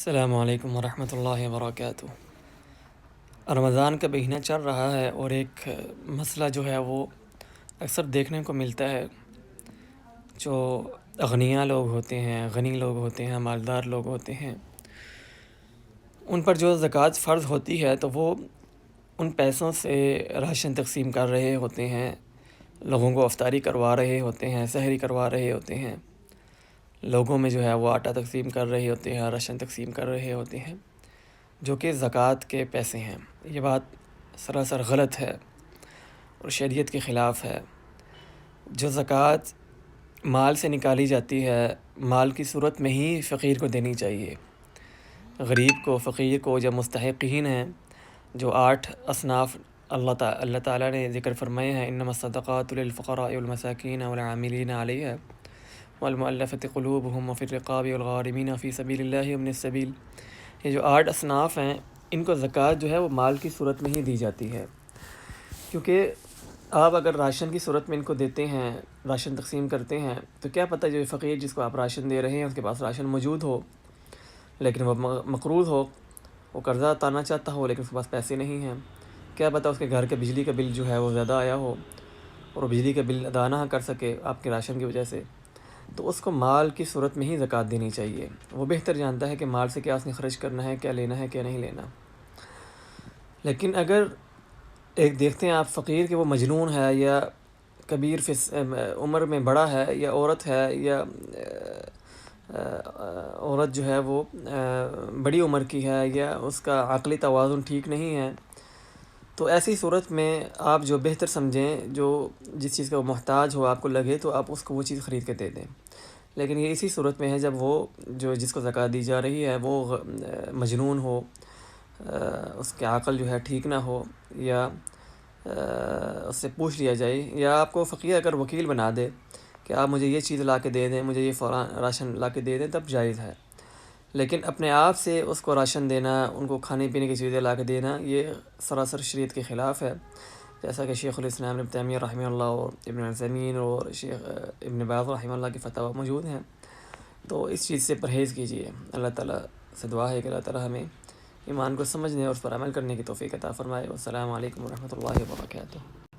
السلام علیکم ورحمۃ اللہ وبرکاتہ۔ رمضان کا مہینہ چل رہا ہے اور ایک مسئلہ جو ہے وہ اکثر دیکھنے کو ملتا ہے۔ جو اغنیاء لوگ ہوتے ہیں، غنی لوگ ہوتے ہیں، مالدار لوگ ہوتے ہیں، ان پر جو زکوٰۃ فرض ہوتی ہے تو وہ ان پیسوں سے راشن تقسیم کر رہے ہوتے ہیں، لوگوں کو افطاری کروا رہے ہوتے ہیں، سحری کروا رہے ہوتے ہیں، لوگوں میں جو ہے وہ آٹا تقسیم کر رہے ہوتے ہیں، راشن تقسیم کر رہے ہوتے ہیں، جو کہ زکوٰۃ کے پیسے ہیں۔ یہ بات سراسر غلط ہے اور شریعت کے خلاف ہے۔ جو زکوٰۃ مال سے نکالی جاتی ہے، مال کی صورت میں ہی فقیر کو دینی چاہیے۔ غریب کو، فقیر کو، جو مستحقین ہیں، جو 8 اصناف اللہ تعالیٰ نے ذکر فرمائے ہیں، انما الصدقات للفقراء والمساکین والعاملین علیہا والمؤلفة قلوبهم وفی الرقاب والغارمین فی سبیل اللہ وابن السبیل۔ یہ جو 8 اصناف ہیں، ان کو زکوٰۃ جو ہے وہ مال کی صورت میں ہی دی جاتی ہے، کیونکہ آپ اگر راشن کی صورت میں ان کو دیتے ہیں، راشن تقسیم کرتے ہیں، تو کیا پتہ جو فقیر جس کو آپ راشن دے رہے ہیں اس کے پاس راشن موجود ہو، لیکن وہ مقروض ہو، وہ قرضہ اتارنا چاہتا ہو لیکن اس کے پاس پیسے نہیں ہیں۔ کیا پتہ اس کے گھر کے بجلی کا بل جو ہے وہ زیادہ آیا ہو اور وہ بجلی کا بل ادا نہ کر سکے آپ کے راشن کی وجہ سے، تو اس کو مال کی صورت میں ہی زکوٰۃ دینی چاہیے۔ وہ بہتر جانتا ہے کہ مال سے کیا اس نے خرچ کرنا ہے، کیا لینا ہے، کیا نہیں لینا۔ لیکن اگر ایک دیکھتے ہیں آپ فقیر کہ وہ مجنون ہے یا کبیر عمر میں بڑا ہے، یا عورت ہے، یا عورت جو ہے وہ بڑی عمر کی ہے، یا اس کا عقلی توازن ٹھیک نہیں ہے، تو ایسی صورت میں آپ جو بہتر سمجھیں، جو جس چیز کا وہ محتاج ہو، آپ کو لگے، تو آپ اس کو وہ چیز خرید کے دے دیں۔ لیکن یہ اسی صورت میں ہے جب وہ جو جس کو زکوٰۃ دی جا رہی ہے وہ مجنون ہو، اس کے عقل جو ہے ٹھیک نہ ہو، یا اس سے پوچھ لیا جائے، یا آپ کو فقیر اگر وکیل بنا دے کہ آپ مجھے یہ چیز لا کے دے دیں، مجھے یہ فلاں راشن لا کے دے دیں، تب جائز ہے۔ لیکن اپنے آپ سے اس کو راشن دینا، ان کو کھانے پینے کی چیزیں لا کے دینا، یہ سراسر شریعت کے خلاف ہے۔ جیسا کہ شیخ الاسلام ابن تیمیہ رحمہ اللہ اور ابن عثیمین اور شیخ ابن باز رحمہ اللہ کے فتاوی موجود ہیں، تو اس چیز سے پرہیز کیجیے۔ اللہ تعالیٰ سے دعا ہے کہ اللہ تعالیٰ ہمیں ایمان کو سمجھنے اور اس پر عمل کرنے کی توفیق عطا فرمائے۔ والسلام علیکم ورحمۃ اللہ وبرکاتہ۔